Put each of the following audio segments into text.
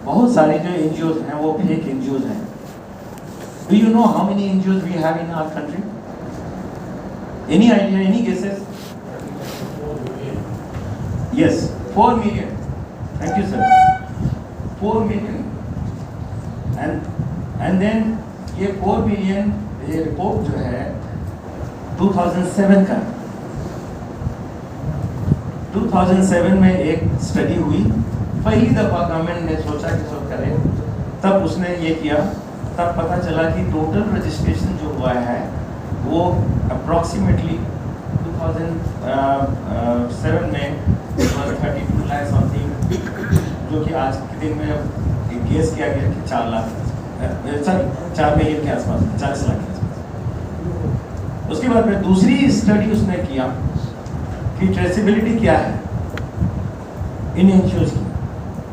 बहुत सारे जो NGOs हैं वो फेक NGOs हैं। Do you know how many NGOs we have in our country? Any idea? Any guesses? Yes, 4 million. Thank you, sir. 4 million. And then ये 4 million ये report जो है 2007 का, 2007 में एक स्टडी हुई, पहली दफा गवर्नमेंट ने सोचा कि सब करें, तब उसने ये किया, तब पता चला कि टोटल रजिस्ट्रेशन जो हुआ है वो अप्रॉक्सीमेटली 2007 में 32 लाख समथिंग, जो कि आज के दिन में गेस किया गया कि 4 मिलियन के आसपास, 40 लाख के आसपास। उसके बाद में दूसरी स्टडी उसने किया कि ट्रेसिबिलिटी क्या है इन एनजीओज की।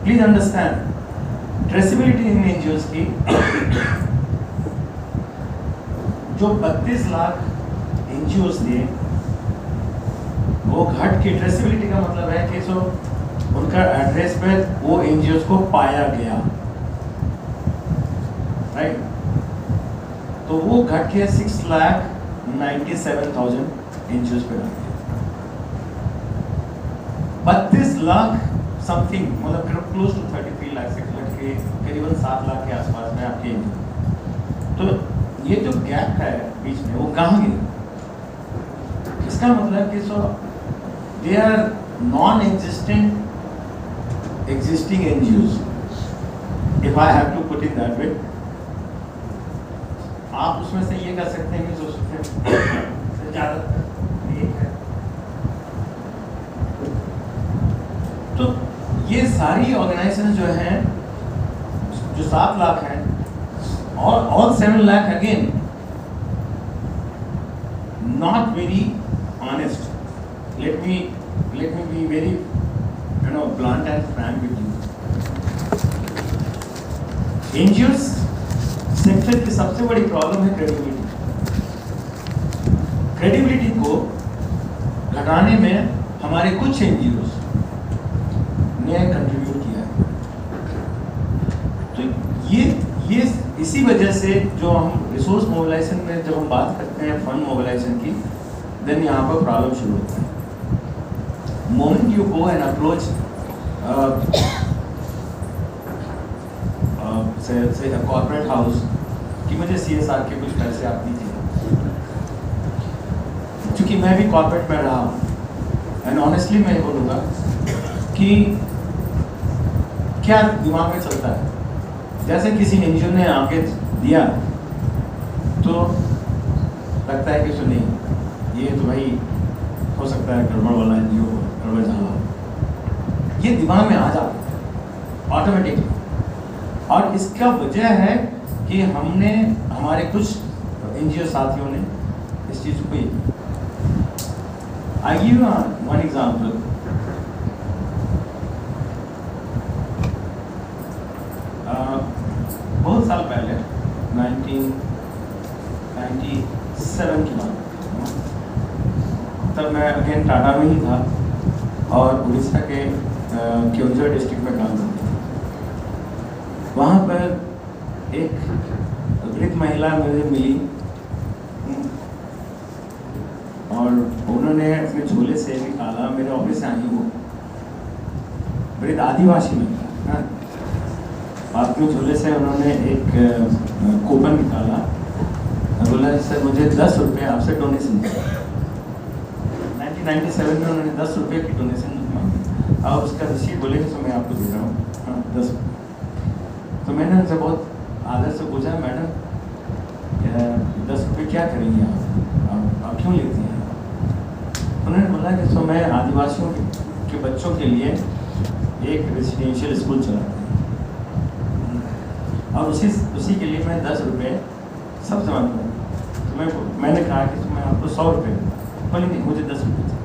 Please understand, traceability in NGOs की जो 32 लाख एनजीओज थे वो घट के, ट्रेसिबिलिटी का मतलब है कि सो उनका एड्रेस पे वो एनजीओज को पाया गया, राइट। तो वो घट के 6,97,000 एनजीओज पे आ गया। 32 लाख समथिंग, मतलब क्लोज टू 33 लाख से के करीबन 7 लाख के आसपास में आपके एनजीओ। तो ये जो गैप है बीच में वो कहाँ गया? इसका मतलब कि so they are non existing NGOs, if I have to put it that way। आप उसमें से ये कर सकते हैं कि जो सबसे ज़्यादा एक है। तो ये सारी ऑर्गेनाइजेशन जो हैं, जो 7 लाख हैं, और all 7 lakh again not very honest. Let me be very blunt and frank with you. NGOs sector की सबसे बड़ी प्रॉब्लम है क्रेडिबिलिटी को घटाने में हमारे कुछ NGOs ने कंट्रीब्यूट किया है। तो ये इसी वजह से जो हम रिसोर्स मोबिलाइजेशन में जब हम बात करते हैं फंड मोबिलाइजेशन की, देन यहाँ पर प्रॉब्लम शुरू होता है। Moment you go and approach से कॉर्पोरेट हाउस कि मुझे CSR के कुछ पैसे आप दीजिए, क्योंकि मैं भी कॉर्पोरेट में रहा हूँ, एंड ऑनेस्टली मैं बोलूँगा कि क्या दिमाग में चलता है। जैसे किसी NGO ने आके दिया तो लगता है कि सुनिए ये तो भाई हो सकता है गड़बड़ वाला NGO हो, गड़बड़ जहाँ हो, ये दिमाग में आ जाता है ऑटोमेटिकली। और इसका वजह है कि हमने, हमारे कुछ NGO साथियों ने इस चीज़ को ये, I give you one example. बहुत साल पहले 1997 की बात, तब मैं अगेन टाटा में ही था और उड़ीसा के केवंझर डिस्ट्रिक्ट में काम करता था। वहाँ पर एक वृद्ध महिला मुझे मिली और उन्होंने अपने झोले से निकाला, मेरे ऑफिस से आई वो वृद्ध आदिवासी महिला, अपने झोले से उन्होंने एक कूपन निकाला, बोला सर मुझे 10 रुपये आपसे डोनेशन दिया। 1997 में उन्होंने 10 रुपये की डोनेशन मांगी। अब उसका रसीद बोलेंगे तो मैं आपको दे रहा हूँ 10 रुपये। तो मैंने उनसे बहुत आदर से पूछा, मैडम 10 रुपये क्या करेंगे आप क्यों लेती हैं? उन्होंने बोला कि सो मैं आदिवासियों के बच्चों के लिए एक रेसिडेंशियल स्कूल चलाता हूँ और उसी के लिए मैं 10 रुपये सब जमा करूँ। तो मैंने कहा कि मैं आपको 100 रुपये, बोले नहीं मुझे 10 रुपये चाहिए।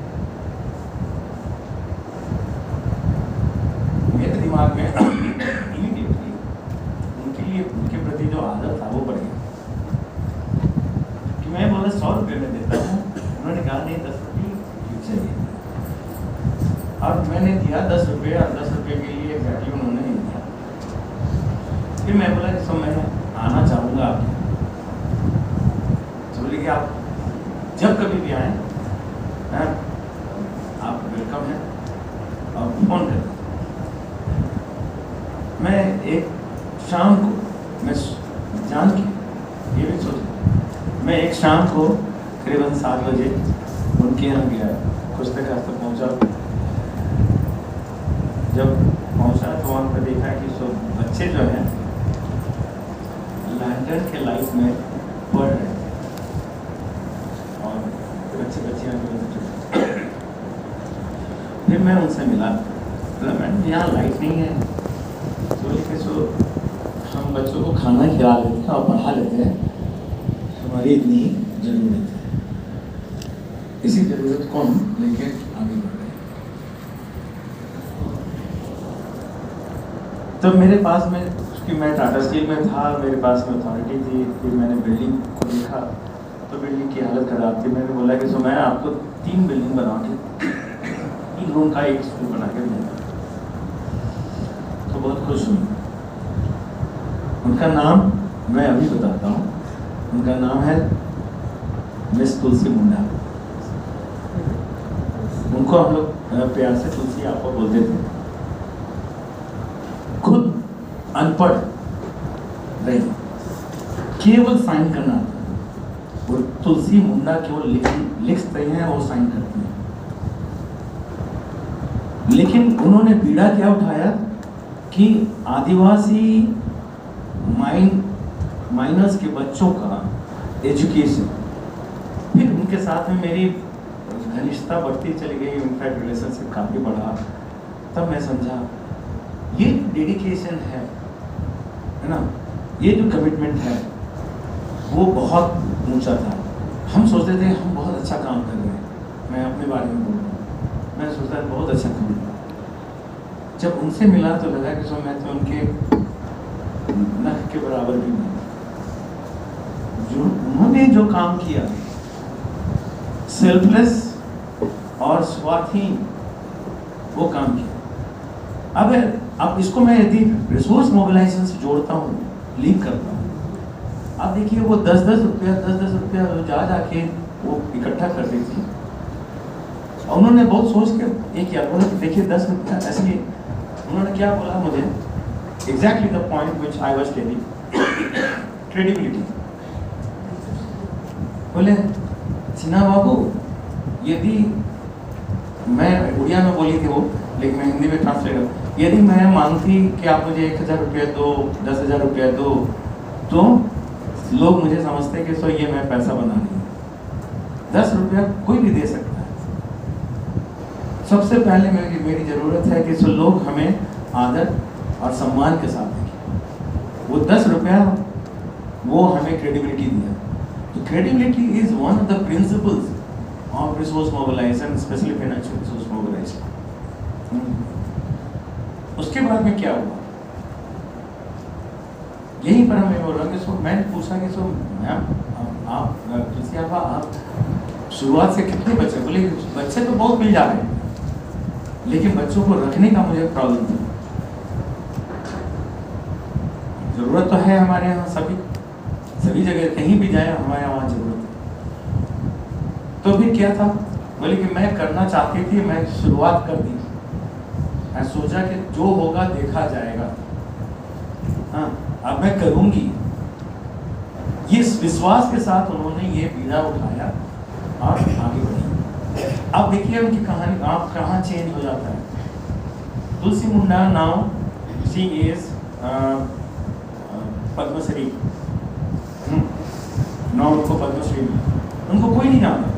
मेरे दिमाग में इमीडिएटली उनके प्रति जो आदर था वो बढ़ गया कि मैं बोला 100 रुपये में देता हूँ। उन्होंने कहा नहीं 10 रुपये चाहिए। अब मैंने दिया 10 रुपये और 10 रुपये के लिए एग्जैक्टली उन्होंने नहीं दिया। फिर मैं बोला कि सब मैं आना चाहूँगा आपके, तो बोले कि आप जब कभी भी आए आप वेलकम हैं और फ़ोन करें। मैं एक शाम को, मैं जान के ये भी सोचा, मैं एक शाम को करीबन 7 बजे उनके यहाँ गया, कुछ तक रास्ता पहुँचा। जब पहुँचा तो वहाँ पर देखा कि सब बच्चे जो हैं लैंटर्न के लाइट में पढ़ रहे हैं और बच्चियाँ। फिर मैं उनसे मिला, मैडम यहाँ लाइट नहीं है, तो लेकिन सो हम बच्चों को खाना खिला लेते हैं और पढ़ा लेते हैं, हमारी इतनी ज़रूरत है, इसी ज़रूरत को हम लेके आगे बढ़ रहे हैं। तो मेरे पास में, क्योंकि मैं टाटा स्टील में था, मेरे पास में अथॉरिटी थी, फिर मैंने बिल्डिंग को देखा तो बिल्डिंग की हालत ख़राब थी। मैंने बोला कि सो मैं आपको 3 बिल्डिंग बना के, 3 रूम का एक स्कूल बना के दूँगा। तो बहुत खुश हुई। उनका नाम मैं अभी बताता हूँ, उनका नाम है मिस तुलसी मुंडा। उनको हम लोग प्यार से तुलसी आपको बोलते थे। खुद अनपढ़ रही, केवल साइन करना आता, और तुलसी मुंडा केवल लिखते हैं, वो साइन करती हैं। लेकिन उन्होंने बीड़ा क्या उठाया कि आदिवासी माइनर्स के बच्चों का एजुकेशन। फिर उनके साथ में मेरी घनिष्ठता बढ़ती चली गई, इनफैक्ट रिलेशनशिप काफ़ी बढ़ा। तब मैं समझा ये डेडिकेशन है ना, ये जो कमिटमेंट है वो बहुत ऊंचा था। हम सोचते थे हम बहुत अच्छा काम कर रहे हैं, मैं अपने बारे में बोल रहा हूँ, मैं सोचता बहुत अच्छा काम। जब उनसे मिला तो लगा कि मैं तो उनके नख के बराबर भी नहीं। जो उन्होंने जो काम किया, सेल्फलेस और स्वार्थहीन वो काम किया। अब इसको मैं यदि रिसोर्स मोबिलाइजेशन से जोड़ता हूँ, लिंक करता हूँ, अब देखिए वो 10-10 रुपया जाके वो इकट्ठा कर रही थी। और उन्होंने बहुत सोच के एक किया, बोला देखिए 10 रुपया ऐसे ही। उन्होंने क्या बोला मुझे, exactly the point which I was telling, credibility. बोले सिन्हा बाबू, यदि मैं उड़िया में बोली थी वो, लेकिन मैं हिंदी में ट्रांसलेट कर, यदि मैं मांगती कि आप मुझे 1000 रुपया दो, 10,000 रुपया दो, तो लोग मुझे समझते कि सो ये मैं पैसा बना रही हूँ। 10 रुपया कोई भी दे सकता है। सबसे पहले मेरी ज़रूरत है कि सो लोग हमें आदर और सम्मान के साथ देखें। वो 10 रुपया वो हमें क्रेडिबिलिटी दिया। तो credibility is one of the principles of resource mobilisation, specially financial resource mobilisation. उसके बाद में क्या हुआ, यहीं पर हमें बोल रहा कि सो मैंने पूछा कि सो मैम आप शुरुआत से कितने बच्चे, बोले बच्चे तो बहुत मिल जा रहे हैं, लेकिन बच्चों को रखने का मुझे प्रॉब्लम था। जरूरत तो है हमारे यहाँ, सभी जगह कहीं भी जाए हमारे यहाँ वहाँ जरूरत है। तो फिर क्या था, बोले कि मैं करना चाहती थी, मैं शुरुआत कर दी। मैं सोचा कि जो होगा देखा जाएगा, हाँ अब मैं करूंगी। ये विश्वास के साथ उन्होंने ये बीड़ा उठाया और आगे बढ़ी। अब देखिए उनकी कहानी आप कहाँ चेंज हो जाता है। Tulsi Munda now she is Padma Shri, now उनको पद्मश्री मिला, उनको कोई नहीं जानता।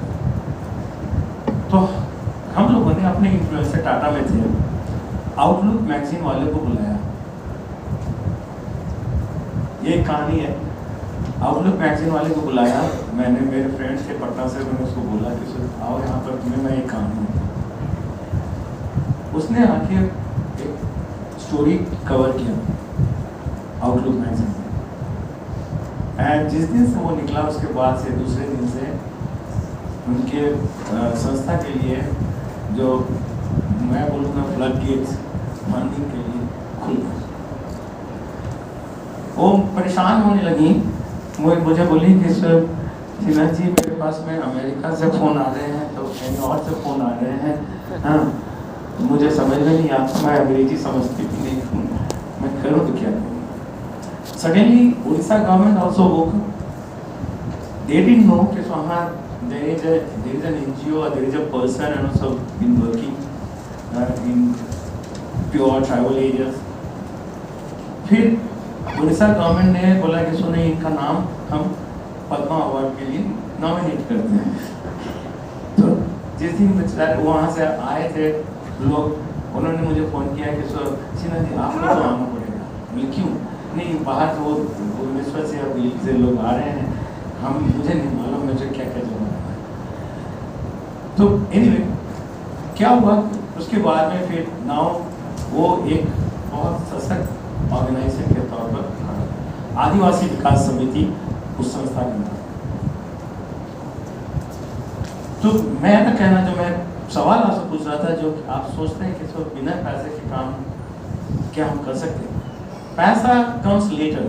तो हम लोगों ने अपने इन्फ्लुएंसर टाटा में थे, आउटलुक मैगजीन वाले को बुलाया। ये एक कहानी है। आउटलुक मैगजीन वाले को बुलाया, मैंने मेरे फ्रेंड्स के पटना से, मैंने उसको बोला कि सर आओ यहाँ पर तुम्हें मैं एक कहानी है। उसने आके एक स्टोरी कवर किया आउटलुक मैगजीन में। एंड जिस दिन से वो निकला, उसके बाद से दूसरे दिन से उनके संस्था के लिए जो मैं बोलूँगा फ्लड गेट्स फंडिंग के लिए खुल गए। वो परेशान होने लगी, मुझे बोली कि सर सिन्हा जी मेरे पास में अमेरिका से फ़ोन आ रहे हैं, तो कहीं और से फ़ोन आ रहे हैं, हाँ मुझे समझ में नहीं आता, मैं अंग्रेजी समझती भी नहीं हूँ, मैं करूँ तो क्या करूँ। Suddenly Orissa government also woke up, they didn't know कि वहाँ there is an NGO or there is a person and also been working in pure tribal areas। फिर उड़ीसा गवर्नमेंट ने बोला कि सुने इनका नाम हम पद्मा अवार्ड के लिए नॉमिनेट करते हैं। तो जिस दिन बेचारे वहाँ से आए थे लोग, उन्होंने मुझे फ़ोन किया कि सर सिन्हा जी आपको तो आना पड़ेगा। बोले क्यों? नहीं बाहर तो भुवनेश्वर से या दिल्ली से लोग आ रहे हैं, हम मुझे नहीं मालूम मुझे क्या क्या जमा है। तो एनीवे क्या हुआ उसके बाद में फिर नाउ वो एक बहुत सशक्त ऑर्गेनाइजेशन के तौर पर आदिवासी विकास समिति उस संस्था के नाम। तो मैं ना कहना जो मैं सवाल आपसे पूछ रहा था, जो आप सोचते हैं कि सो बिना पैसे के काम क्या हम कर सकते हैं? पैसा comes later,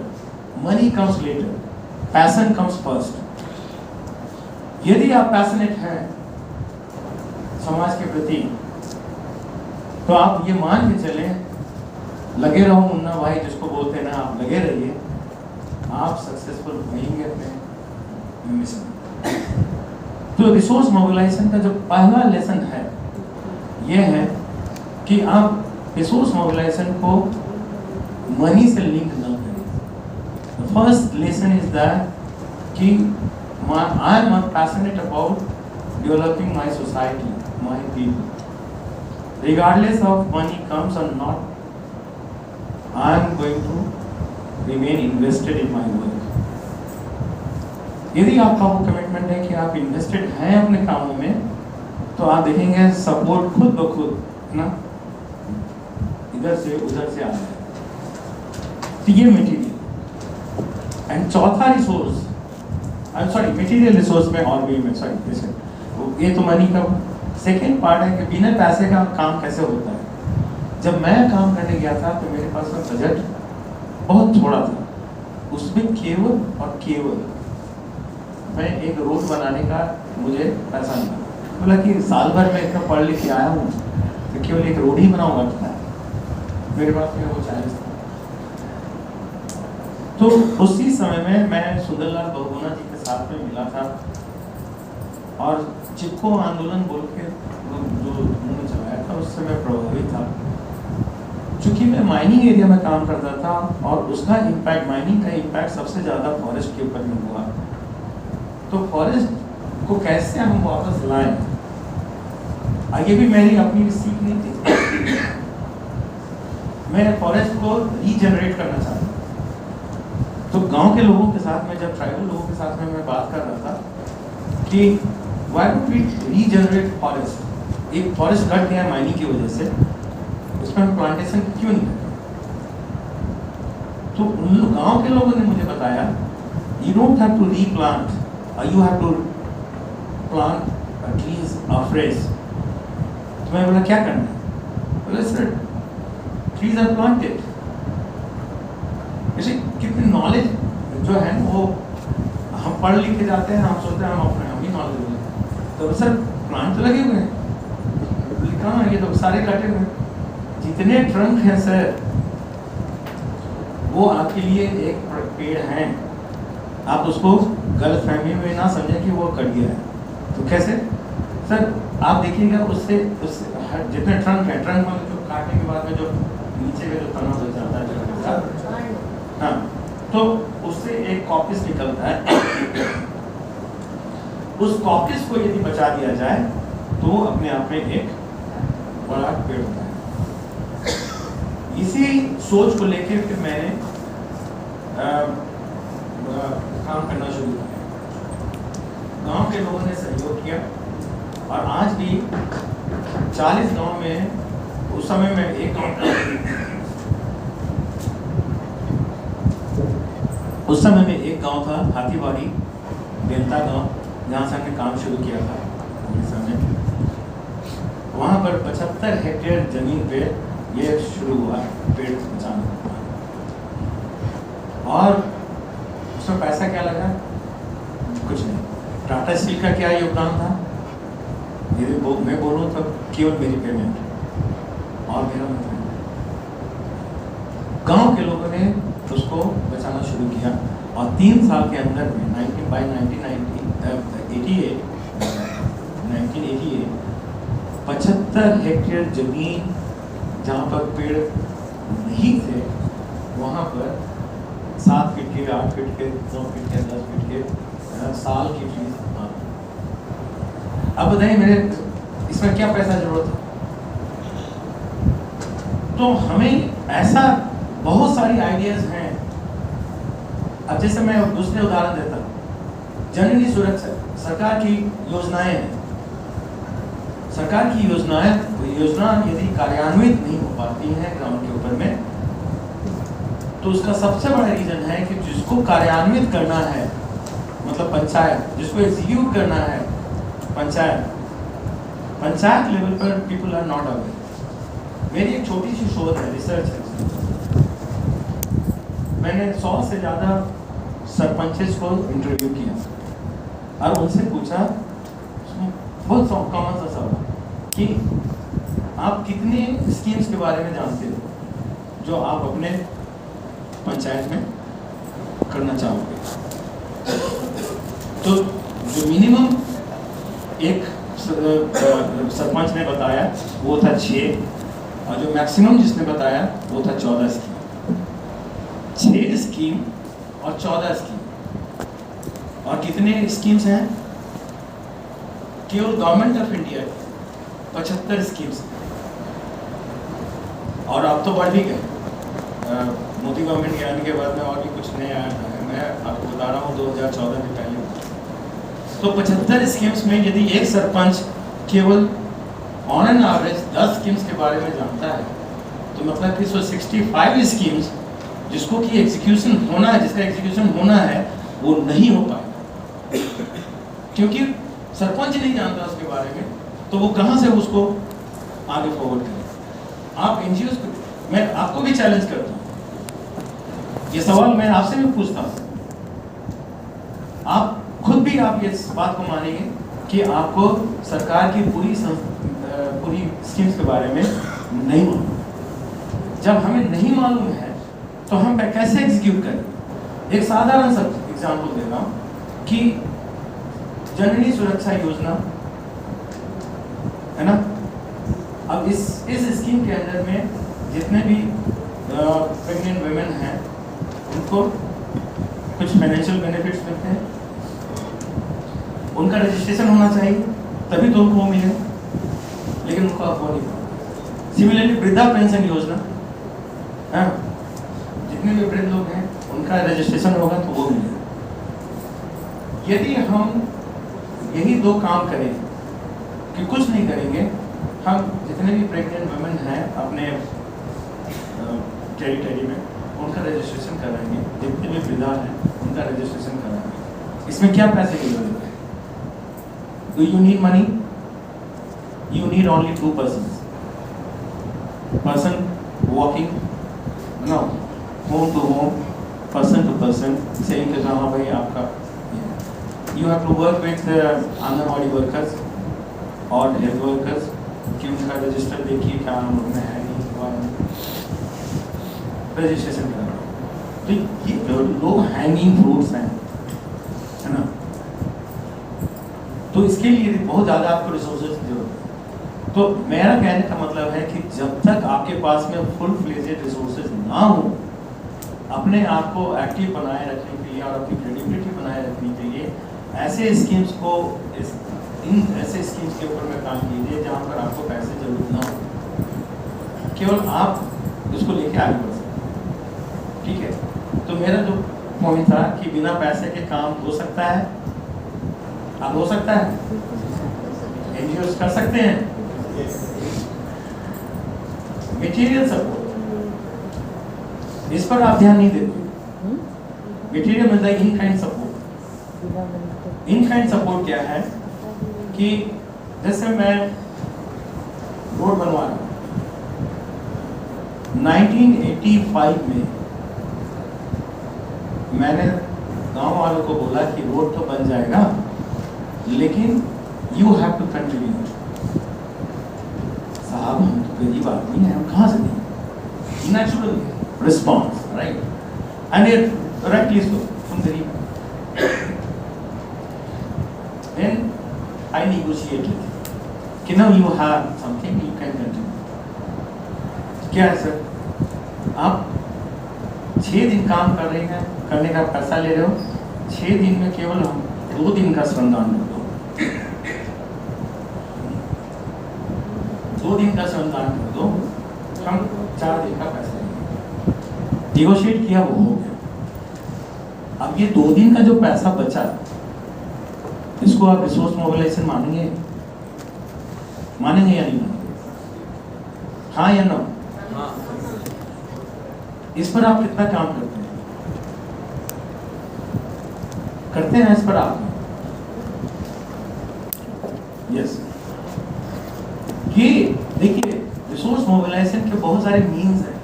money comes later, passion comes first. यदि आप पैशनेट हैं समाज के प्रति, तो आप ये मान के चलें, लगे रहो मुन्ना भाई जिसको बोलते हैं ना, आप लगे रहिए, आप सक्सेसफुल होंगे अपने मिशन। तो रिसोर्स मोबिलाइजेशन का जो पहला लेसन है ये है कि आप रिसोर्स मोबिलाइजेशन को मनी से लिंक न करें। फर्स्ट लेसन इज दैट कि I am passionate about developing my society, my people, regardless of money comes or not, I am going to remain invested in my work. यदि आपका वो commitment है कि आप इन्वेस्टेड हैं अपने कामों में, तो आप देखेंगे सपोर्ट खुद ब खुद ना इधर से उधर से आ जाए। तो ये मटेरियल एंड चौथा resource, I am sorry material resource में और भी मैं सॉरी ये तो मनी का सेकेंड पार्ट है कि बिना पैसे का काम कैसे होता है। जब मैं काम करने गया था तो मेरे पास में बजट बहुत थोड़ा था, उसमें केवल और केवल मैं एक रोड बनाने का मुझे पैसा मिला। बोला कि साल भर में इतना पढ़ लिख के आया हूँ तो केवल एक रोड ही बनाऊंगा क्या? मेरे पास में वो चालीस था। तो उसी समय में मैं सुंदरलाल बहुगुणा जी के साथ में मिला था और चिपको आंदोलन बोल के जो उन्होंने चलाया था उससे मैं प्रभावित था। चूँकि मैं माइनिंग एरिया में काम करता था और उसका इम्पैक्ट, माइनिंग का इम्पैक्ट सबसे ज़्यादा फॉरेस्ट के ऊपर में हुआ। तो फॉरेस्ट को कैसे हम वापस लाएं, ये भी मेरी अपनी सीख नहीं थी। मैं फॉरेस्ट को रीजनरेट करना चाहता था। तो गांव के लोगों के साथ में, जब ट्राइबल लोगों के साथ में मैं बात कर रहा था कि why don't we regenerate forest, एक फॉरेस्ट कट गया माइनिंग की वजह से, उसमें हम प्लांटेशन क्यों नहीं करते? तो उन गांव के लोगों ने मुझे बताया you don't have to replant, you have to plant trees afresh। तो मैं बोला क्या करना है? बोले सर trees are planted। ऐसे कितनी नॉलेज जो है वो हम पढ़ लिख के जाते हैं, हम सोचते हैं हम ही नॉलेज होंगे। तो सर प्लांट तो लगे हुए हैं, लिखा ना ये तो सारे कटे हुए हैं, जितने ट्रंक हैं सर वो आपके लिए एक पेड़ हैं। आप उसको गलत फहमी में ना समझें कि वो कट गया है। तो कैसे सर आप देखिएगा उससे जितने ट्रंक है, ट्रंक मतलब जो काटने के बाद में जो नीचे का जो तना बच जाता है, हाँ, तो उससे एक कॉपिस निकलता है। उस कॉपिस को यदि बचा दिया जाए तो अपने आप में एक बड़ा पेड़ होता है। इसी सोच को लेकर फिर मैंने काम करना शुरू किया। गांव के लोगों ने सहयोग किया और आज भी 40 गांव में, उस समय में एक गांव, उस समय में एक गांव था हाथीबाड़ी बेलता गांव, जहाँ से हमने काम शुरू किया था उड़ीसा में। वहाँ पर 75 हेक्टेयर जमीन पे ये शुरू हुआ पेड़ बचाना। और उसमें पैसा क्या लगा? कुछ नहीं। टाटा स्टील का क्या योगदान था? यदि मैं बोलूँ तो केवल मेरी पेमेंट और मेरा मतलब गांव के लोगों ने उसको बचाना शुरू किया और 3 साल के अंदर में 1988 75 हेक्टेयर जमीन जहाँ पर पेड़ नहीं थे वहाँ पर 7 फीट के, 8 फीट के, 9 फीट के, 10 फीट के साल की ट्रीज। अब बताइए मेरे इसमें क्या पैसा जरूरत है? तो हमें ऐसा बहुत सारी आइडियाज हैं। अब जैसे मैं दूसरे उदाहरण देता हूँ, जननी सुरक्षा सरकार की योजनाएं हैं। सरकार की योजना यदि कार्यान्वित नहीं हो पाती है ग्राउंड के ऊपर में, तो उसका सबसे बड़ा रीजन है कि जिसको कार्यान्वित करना है, मतलब पंचायत, जिसको एग्जीक्यूट करना है पंचायत लेवल पर पीपल आर नॉट अवेयर। मेरी एक छोटी सी शोध है, रिसर्च है। मैंने 100 से ज़्यादा सरपंचेस को इंटरव्यू किया और उनसे पूछा बहुत कॉमन सा सवाल कि आप कितने स्कीम्स के बारे में जानते हो जो आप अपने पंचायत में करना चाहोगे? तो जो मिनिमम एक सरपंच ने बताया वो था 6 और जो मैक्सिमम जिसने बताया वो था 14 स्कीम। 6 स्कीम और 14 स्कीम। और कितने स्कीम्स हैं? केवल गवर्नमेंट ऑफ इंडिया 75 स्कीम्स। और अब तो बढ़ भी गए, मोदी गवर्नमेंट के आने के बाद में और भी कुछ नया आया है। मैं आपको बता रहा हूँ 2014 के पहले। तो 75 स्कीम्स में यदि एक सरपंच केवल ऑन एन एवरेज 10 स्कीम्स के बारे में जानता है, तो मतलब कि 65 स्कीम्स जिसको कि एग्जीक्यूशन होना है, जिसका एग्जीक्यूशन होना है, वो नहीं हो पाएगा क्योंकि सरपंच नहीं जानता उसके बारे में। तो वो कहाँ से उसको आगे फॉरवर्ड करें? आप एनजीओ को, मैं आपको भी चैलेंज करता हूँ, ये सवाल मैं आपसे भी पूछता हूँ, आप खुद भी आप ये बात को मानेंगे कि आपको सरकार की पूरी स्कीम्स के बारे में नहीं मालूम। जब हमें नहीं मालूम है तो हम कैसे एग्जीक्यूट करें? एक साधारण सा एग्जाम्पल दे रहा हूँ कि जननी सुरक्षा योजना है ना। अब इस स्कीम के अंदर में जितने भी प्रेग्नेंट वुमेन हैं उनको कुछ फाइनेंशियल बेनिफिट्स मिलते हैं, उनका रजिस्ट्रेशन होना चाहिए तभी तो उनको मिले, लेकिन उनको अब वो नहीं। सिमिलरली वृद्धा पेंशन योजना, हाँ, जितने भी वृद्ध लोग हैं उनका रजिस्ट्रेशन होगा तो वो मिलेगा। यदि हम यही 2 काम करें कि कुछ नहीं करेंगे, हम जितने भी प्रेग्नेंट वुमेन हैं अपने टेरिटरी में उनका रजिस्ट्रेशन कराएंगे, जितने भी वृद्धा हैं उनका रजिस्ट्रेशन कराएंगे। इसमें क्या पैसे की जरूरत है? Do you need money? You need only 2 persons. Person walking, no, home to home, person to person, saying कि हाँ भाई आपका। You have to work with anganwadi workers और हेल्थ वर्कर्स कि उनका रजिस्टर देखिए क्या नाम उनमें है नहीं, रजिस्ट्रेशन कराना। तो ये लोग हैंगिंग फ्रूट्स हैं, है ना। तो इसके लिए बहुत ज़्यादा आपको रिसोर्सेज की जरूरत है। तो मेरा कहने का मतलब है कि जब तक आपके पास में फुल फ्लेजेड रिसोर्सेज ना हो, अपने आप को एक्टिव बनाए रखने के लिए और अपनी क्रेडिबिलिटी बनाए रखने के लिए ऐसे स्कीम्स को ऐसे स्कीम्स के ऊपर में काम कीजिए जहाँ पर आपको पैसे जरूरत ना हो, केवल आप उसको लेके आगे बढ़ सकते। ठीक है, तो मेरा जो पॉइंट था कि बिना पैसे के काम हो सकता है। आप हो सकता है, एनजीओ कर सकते हैं। मटेरियल सपोर्ट, इस पर आप ध्यान नहीं देते। मटेरियल मिलता है in kind support. In kind support क्या है कि जैसे मैं रोड बनवा रहा हूँ, 1985 में मैंने गांव वालों को बोला कि रोड तो बन जाएगा, लेकिन यू हैव टू कंटिन्यू। साहब हम तो गरीब आदमी हैं, हम कहाँ से देंगे? Natural response, right? And it rightly so, तुम गरीब। देन आई नेगोशिएटेड कि now you have something you can continue। क्या है सर, आप 6 दिन काम कर रहे हैं, करने का पैसा ले रहे हो, 6 दिन में केवल हम 2 दिन का श्रमदान कर दो, 2 दिन का श्रमदान कर दो, हम 4 दिन का पैसा लेंगे। नेगोशिएट किया, वो हो गया। अब ये 2 दिन का जो पैसा बचा, इसको आप रिसोर्स मोबिलाइजेशन मानेंगे? मानेंगे या नहीं मानेंगे? हाँ या नो? इस पर आप कितना काम करते हैं? करते हैं इस पर आप? यस। ये देखिए, रिसोर्स मोबिलाइजेशन के बहुत सारे मीन्स हैं,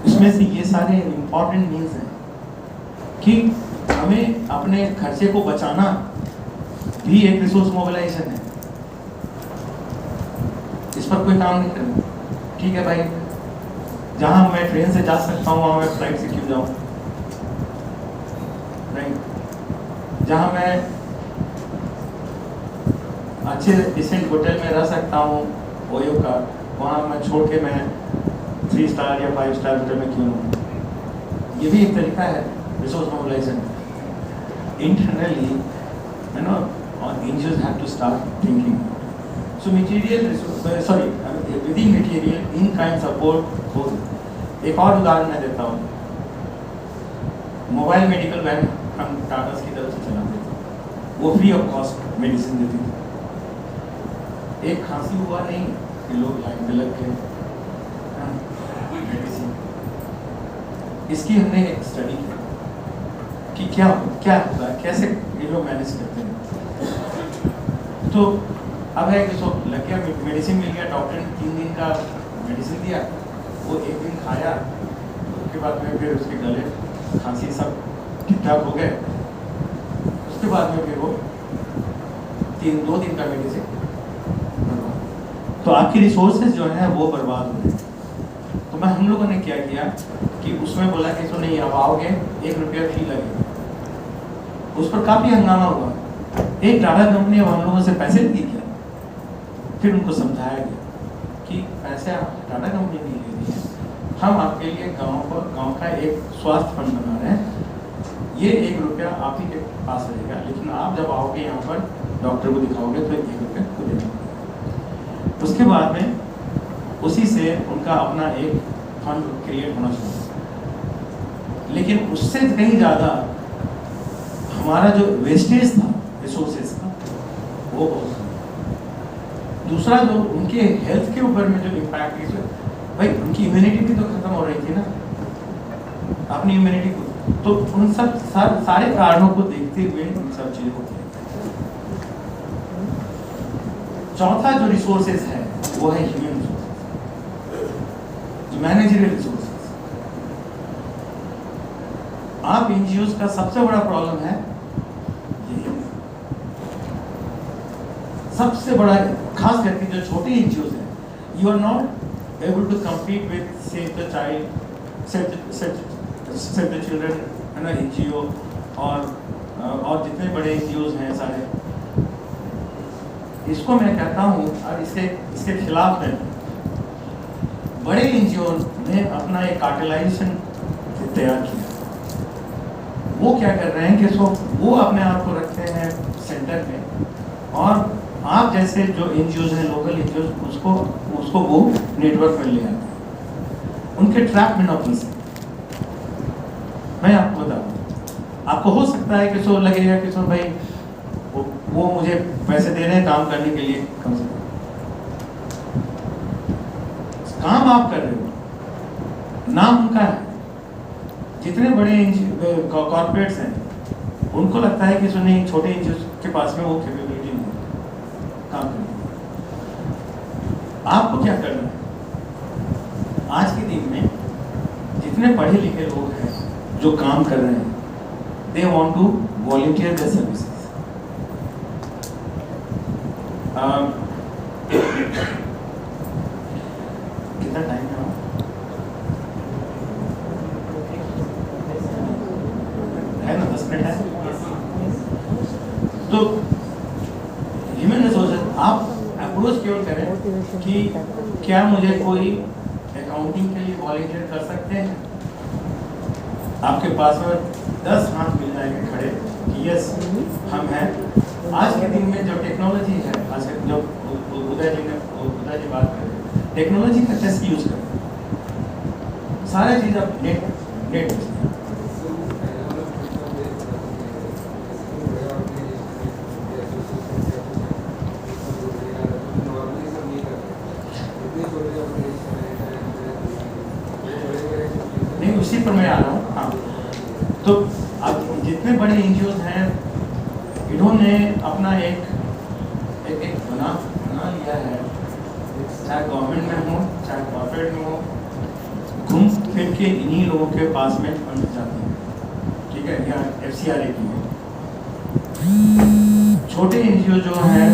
इसमें से ये सारे इंपॉर्टेंट मीन्स हैं कि हमें अपने खर्चे को बचाना भी एक रिसोर्स मोबिलाइजेशन है। इस पर कोई काम नहीं करना, ठीक है भाई, जहां मैं ट्रेन से जा सकता हूं वहां मैं फ्लाइट से क्यों जाऊं, राइट? जहां मैं अच्छे डिसेंट होटल में रह सकता हूं ओयो का, वहां मैं छोड़ के मैं 3 स्टार या 5 स्टार होटल में क्यों रहूं? ये भी एक तरीका है resource mobilisation. Internally you know NGOs have to start thinking। So material resource, within material in kind support हो। एक और उदाहरण मैं देता हूँ, मोबाइल मेडिकल वैन हम टाटा की तरफ से चलाते थे, वो फ्री ऑफ कॉस्ट मेडिसिन देती थी। एक खांसी हुआ नहीं कि लोग लाइन में लग गए मेडिसिन। इसकी हमने एक स्टडी की कि क्या होता है, कैसे ये लोग मैनेज करते हैं। तो अब है कि लग गया, मेडिसिन मिल गया, डॉक्टर ने 3 दिन का मेडिसिन दिया, वो 1 दिन खाया, उसके बाद में फिर उसके गले खांसी सब ठीक ठाक हो गए, उसके बाद में फिर वो 2 दिन का मेडिसिन बर्बाद। तो आपकी रिसोर्सेज जो है वो बर्बाद हो गए। तो हम लोगों ने क्या किया कि उसमें बोला कि तो नहीं, अब आओगे 1 रुपया फी लगेगा। उस पर काफ़ी हंगामा हुआ। एक टाटा कंपनी अब हम लोगों से पैसे ली क्या? फिर उनको समझाया गया कि पैसे आप टाटा कंपनी नहीं ले रही है, हम आपके लिए गांव का एक स्वास्थ्य फंड बना रहे हैं, ये 1 रुपया आप ही के पास रहेगा, लेकिन आप जब आओगे यहाँ पर डॉक्टर को दिखाओगे तो 1 रुपया को देना। उसके बाद में उसी से उनका अपना एक फंड क्रिएट होना शुरू। लेकिन उससे कहीं ज़्यादा हमारा जो वेस्टेज था रिसोर्सेज का, वो बहुत। दूसरा जो उनके हेल्थ के ऊपर में जो इम्पैक्ट है, भाई उनकी इम्यूनिटी भी तो खत्म हो रही थी ना, अपनी इम्यूनिटी को। तो उन सब सारे कारणों को देखते हुए इन सब चीज़ों को किया। चौथा जो रिसोर्सेज है वो है ह्यूमन रिसोर्सेज, जो मैनेजरियल रिसोर्सेज। आप एनजीओज का सबसे बड़ा प्रॉब्लम है सबसे बड़ा, खास करके जो छोटे एनजीओज हैं, you are not able to compete with Save the Child, Save the Children, है ना, एनजीओ, और जितने बड़े एनजीओज हैं सारे। इसको मैं कहता हूँ, और इसके खिलाफ है, बड़े एनजीओ ने अपना एक कार्टेलाइजेशन तैयार किया। वो क्या कर रहे हैं कि वो अपने आप को रखते हैं सेंटर में, और आप जैसे जो एनजीओज हैं, लोकल एनजीओज, उसको वो नेटवर्क में ले आते हैं, उनके ट्रैप में न फंसे। मैं आपको बताऊँ, आपको हो सकता है कि लगेगा कि भाई वो मुझे पैसे दे रहे हैं काम करने के लिए, कम से कम काम आप कर रहे हो, नाम उनका है। जितने बड़े कॉर्पोरेट्स हैं, उनको लगता है कि नहीं, छोटे एनजीओ के पास में वो कैपेबिलिटी नहीं है काम करने। आपको क्या करना है? आज के दिन में जितने पढ़े लिखे लोग हैं जो काम कर रहे हैं, they want to volunteer their services. कितना टाइम है ना? 10 मिनट है। तो ह्यूमन रिसोर्सेज आप अप्रोच क्यों करें कि क्या मुझे कोई अकाउंटिंग के लिए वॉलंटियर कर सकते हैं? आपके पास में 10 हाथ मिल जाएंगे खड़े कि यस हम हैं। आज के दिन में जो टेक्नोलॉजी है, आज के जो उदय जी बात कर रहे हैं, टेक्नोलॉजी का कैसे यूज करें, सारे चीज़ आप नेट नहीं, उसी पर मैं आ रहा हूँ। हाँ, तो अब जितने बड़े एनजीओज हैं, इन्होंने अपना एक बना लिया है, चाहे गवर्नमेंट में हो चाहे कॉर्पोरेट में हो, घूम फिर के इन्हीं लोगों के पास में फंड जाते हैं। ठीक है, यहाँ FCRA की है। छोटे एनजीओ जो हैं